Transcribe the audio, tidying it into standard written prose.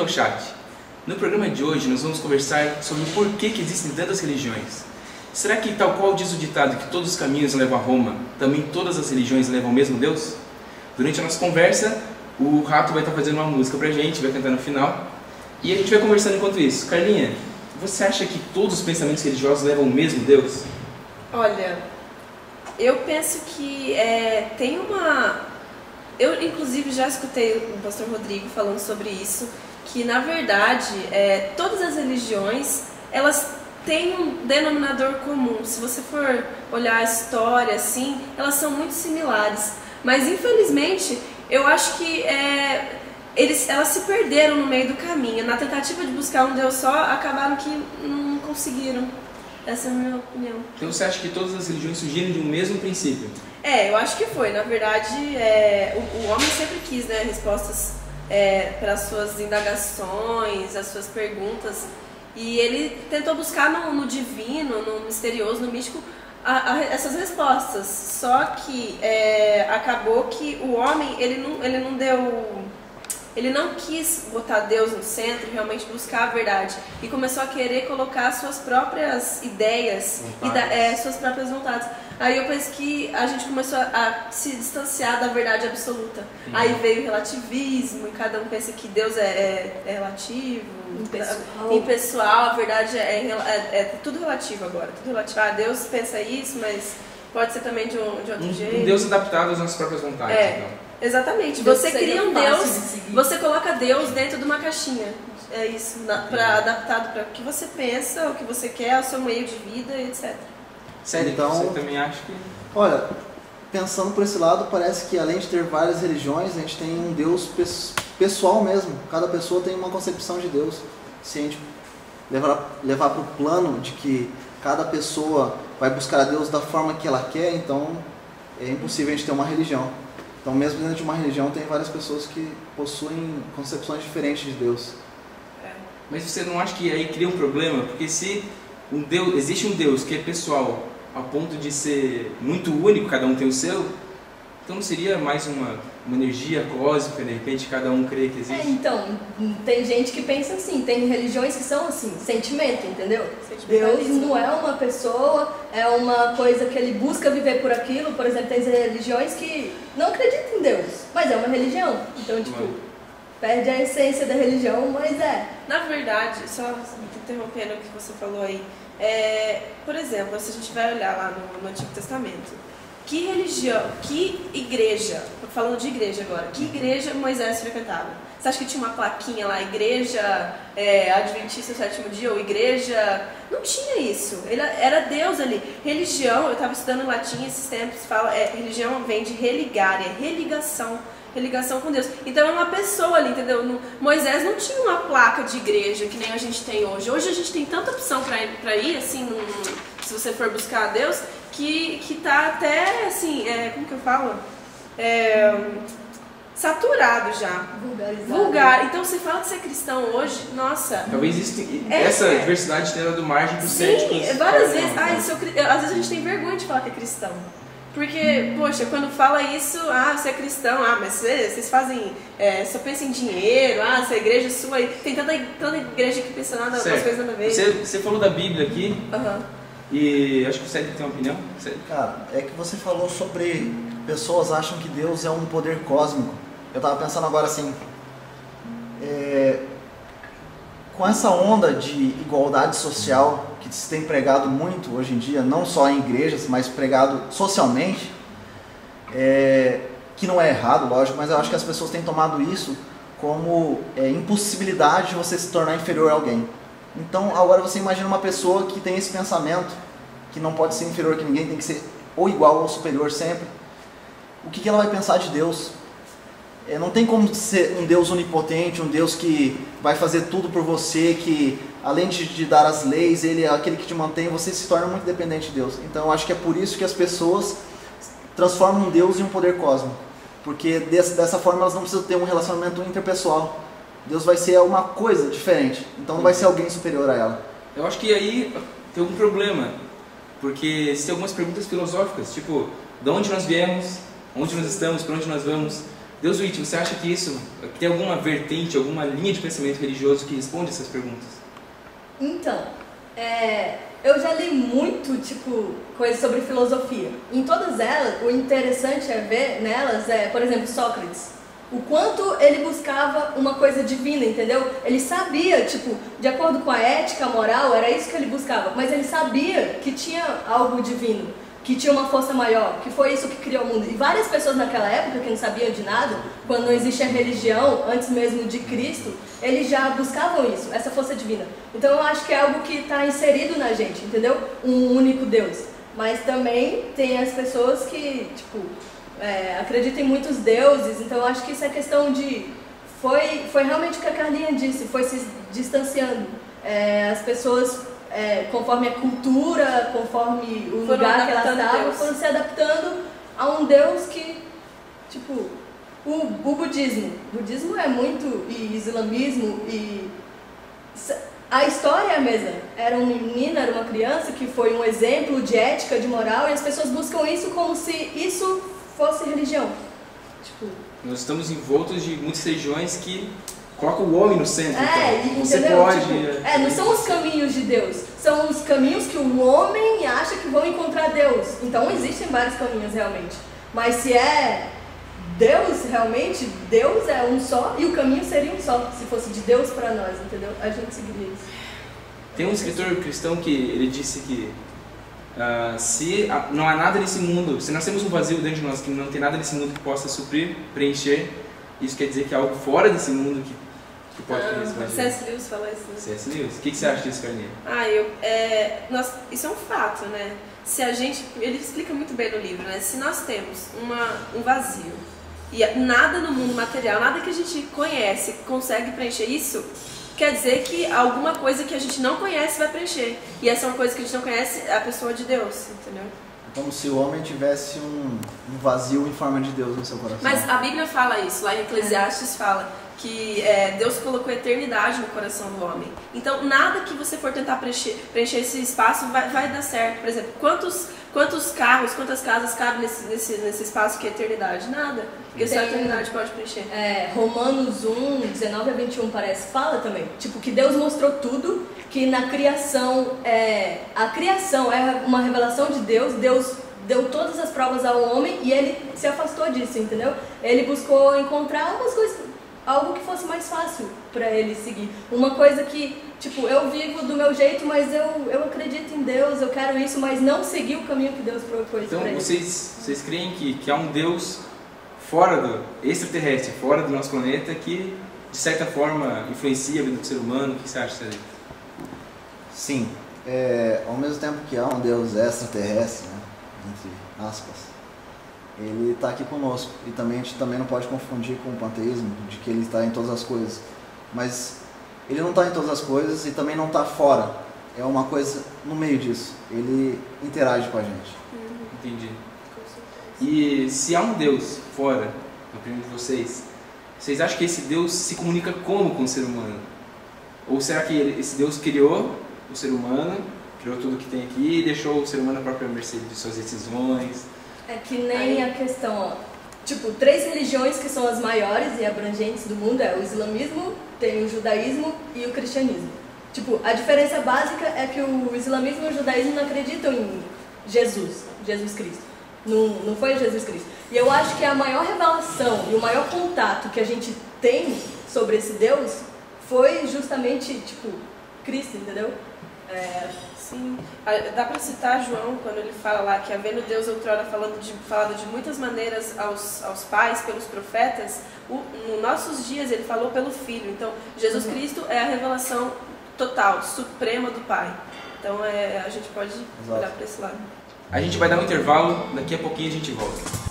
no chat. No programa de hoje nós vamos conversar sobre o porquê que existem tantas religiões. Será que, tal qual diz o ditado que todos os caminhos levam a Roma, também todas as religiões levam ao mesmo Deus? Durante a nossa conversa, o Rato vai estar fazendo uma música pra gente, vai cantar no final, e a gente vai conversando enquanto isso. Carlinha, você acha que todos os pensamentos religiosos levam ao mesmo Deus? Olha, eu penso que tem uma... Eu, inclusive, já escutei o pastor Rodrigo falando sobre isso, que, na verdade, todas as religiões, elas têm um denominador comum. Se você for olhar a história, assim, elas são muito similares. Mas, infelizmente, eu acho que elas se perderam no meio do caminho. Na tentativa de buscar um Deus só, acabaram que não conseguiram. Essa é a minha opinião. Então você acha que todas as religiões surgiram de um mesmo princípio? Eu acho que foi. Na verdade, o homem sempre quis, né, respostas para as suas indagações, as suas perguntas. E ele tentou buscar no divino, no misterioso, no místico, essas respostas. Só que acabou que o homem, ele não quis botar Deus no centro, realmente buscar a verdade. E começou a querer colocar suas próprias ideias, suas próprias vontades. Aí eu penso que a gente começou a se distanciar da verdade absoluta. Aí veio o relativismo, e cada um pensa que Deus é relativo, impessoal. A verdade é tudo relativo agora. Tudo relativo. Deus pensa isso, mas pode ser também de outro jeito. Um Deus adaptado às nossas próprias vontades. Então. Exatamente. Você cria um Deus, você coloca Deus dentro de uma caixinha. É isso, adaptado para o que você pensa, o que você quer, o seu meio de vida, etc. Sério, então, você também acha que... Olha, pensando por esse lado, parece que além de ter várias religiões, a gente tem um Deus pessoal mesmo. Cada pessoa tem uma concepção de Deus. Se a gente levar para o plano de que cada pessoa vai buscar a Deus da forma que ela quer, então é impossível a gente ter uma religião. Então, mesmo dentro de uma religião, tem várias pessoas que possuem concepções diferentes de Deus. Mas você não acha que aí cria um problema? Porque se existe um Deus que é pessoal, ao ponto de ser muito único, cada um tem o seu, então não seria mais uma energia cósmica, de repente cada um crê que existe? Então, tem gente que pensa assim, tem religiões que são assim, sentimento, entendeu? Deus não é uma pessoa, é uma coisa que ele busca viver por aquilo. Por exemplo, tem religiões que não acreditam em Deus, mas é uma religião. Então, perde a essência da religião, mas Na verdade, só interrompendo o que você falou aí, por exemplo, se a gente vai olhar lá no Antigo Testamento, que religião, que igreja, falando de igreja agora, que igreja Moisés frequentava? Você acha que tinha uma plaquinha lá, igreja Adventista do Sétimo Dia, ou igreja... Não tinha isso, era Deus ali. Religião, eu estava estudando latim esses tempos, religião vem de religare, religação com Deus. Então é uma pessoa ali, entendeu? Moisés não tinha uma placa de igreja que nem a gente tem hoje. Hoje a gente tem tanta opção para ir, assim, se você for buscar a Deus, que tá até, assim, como que eu falo? Saturado já. Vulgar. Então você fala que você é cristão hoje, nossa... Talvez essa diversidade tenha dado margem para os céticos. Sim, várias vezes. Às vezes a gente tem vergonha de falar que é cristão. Porque, poxa, quando fala isso, você é cristão, mas vocês fazem, só pensa em dinheiro, essa igreja sua, tem tanta igreja que pensa nas coisas nada a ver. Você falou da Bíblia aqui, e acho que o Cédric tem uma opinião. Cara, é que você falou sobre pessoas acham que Deus é um poder cósmico. Eu tava pensando agora assim, com essa onda de igualdade social que se tem pregado muito hoje em dia, não só em igrejas, mas pregado socialmente, que não é errado, lógico, mas eu acho que as pessoas têm tomado isso como impossibilidade de você se tornar inferior a alguém. Então agora você imagina uma pessoa que tem esse pensamento, que não pode ser inferior que ninguém, tem que ser ou igual ou superior sempre. O que ela vai pensar de Deus? Não tem como ser um Deus onipotente, um Deus que vai fazer tudo por você, que além de dar as leis, Ele é aquele que te mantém, você se torna muito dependente de Deus. Então eu acho que é por isso que as pessoas transformam um Deus em um poder cósmico, porque dessa forma elas não precisam ter um relacionamento interpessoal. Deus vai ser uma coisa diferente, então não vai ser alguém superior a ela. Eu acho que aí tem algum problema, porque se tem algumas perguntas filosóficas, tipo, de onde nós viemos, onde nós estamos, para onde nós vamos. Deus Witty, você acha que isso que tem alguma vertente, alguma linha de pensamento religioso que responde essas perguntas? Então, eu já li muito, tipo, coisas sobre filosofia. Em todas elas, o interessante é ver nelas, por exemplo, Sócrates. O quanto ele buscava uma coisa divina, entendeu? Ele sabia, tipo, de acordo com a ética, a moral, era isso que ele buscava. Mas ele sabia que tinha algo divino, que tinha uma força maior, que foi isso que criou o mundo. E várias pessoas naquela época que não sabiam de nada, quando não existia religião, antes mesmo de Cristo, eles já buscavam isso, essa força divina. Então eu acho que é algo que está inserido na gente, entendeu? Um único Deus. Mas também tem as pessoas que, tipo, acreditam em muitos deuses, então eu acho que isso é questão de... Foi realmente o que a Carlinha disse, foi se distanciando. As pessoas... conforme a cultura, conforme o lugar que elas estavam, foram se adaptando a um Deus que, tipo, o budismo. O budismo é muito, e islamismo, e a história é a mesma. Era uma menina, era uma criança que foi um exemplo de ética, de moral, e as pessoas buscam isso como se isso fosse religião. Tipo, nós estamos envoltos de muitas religiões que coloca o homem no centro, então. Você entendeu? pode... Tipo, não são os caminhos de Deus, são os caminhos que o homem acha que vão encontrar Deus. Então existem vários caminhos realmente. Mas se é Deus realmente, Deus é um só e o caminho seria um só. Se fosse de Deus para nós, entendeu? A gente seguiria isso. Tem um escritor cristão que ele disse que se não há nada nesse mundo, se nós temos um vazio dentro de nós, que não tem nada nesse mundo que possa suprir, preencher, isso quer dizer que há algo fora desse mundo que pode preencher. C.S. Lewis fala isso, né? C.S. Lewis. O que você acha disso, Carlinha? Isso é um fato, né? Se a gente, ele explica muito bem no livro, né? Se nós temos um vazio e nada no mundo material, nada que a gente conhece consegue preencher isso, quer dizer que alguma coisa que a gente não conhece vai preencher. E essa é uma coisa que a gente não conhece, é a pessoa de Deus, entendeu? Como se o homem tivesse um vazio em forma de Deus no seu coração. Mas a Bíblia fala isso, lá em Eclesiastes fala que Deus colocou eternidade no coração do homem. Então, nada que você for tentar preencher esse espaço vai dar certo. Por exemplo, quantos carros, quantas casas cabem nesse espaço que é eternidade? Nada. Porque só a eternidade pode preencher. Romanos 1, 19 a 21 parece, fala também. Tipo, que Deus mostrou tudo, que na criação, a criação é uma revelação de Deus. Deus deu todas as provas ao homem e ele se afastou disso, entendeu? Ele buscou encontrar algumas coisas, algo que fosse mais fácil para ele seguir. Uma coisa que, tipo, eu vivo do meu jeito, mas eu acredito em Deus, eu quero isso, mas não seguir o caminho que Deus propôs então, para ele. Vocês creem que há um Deus fora do extraterrestre, fora do nosso planeta, que de certa forma influencia a vida do ser humano? O que você acha disso? Sim. Ao mesmo tempo que há um Deus extraterrestre, né, entre aspas, ele está aqui conosco. E também a gente também não pode confundir com o panteísmo, de que ele está em todas as coisas. Mas ele não está em todas as coisas e também não está fora. É uma coisa no meio disso. Ele interage com a gente. Entendi. E se há um Deus fora, na opinião de vocês acham que esse Deus se comunica como com o ser humano? Ou será que esse Deus criou o ser humano, criou tudo que tem aqui e deixou o ser humano à própria mercê de suas decisões? É que nem a questão, tipo, 3 religiões que são as maiores e abrangentes do mundo é o islamismo, tem o judaísmo e o cristianismo. Tipo, a diferença básica é que o islamismo e o judaísmo não acreditam em Jesus Cristo. Não foi Jesus Cristo. E eu acho que a maior revelação e o maior contato que a gente tem sobre esse Deus foi justamente, tipo, Cristo, entendeu? Sim, dá para citar João quando ele fala lá que havendo Deus outrora falado de muitas maneiras aos pais, pelos profetas, nos nossos dias ele falou pelo Filho. Então, Jesus Cristo é a revelação total, suprema do Pai. Então, a gente pode olhar para esse lado. A gente vai dar um intervalo, daqui a pouquinho a gente volta.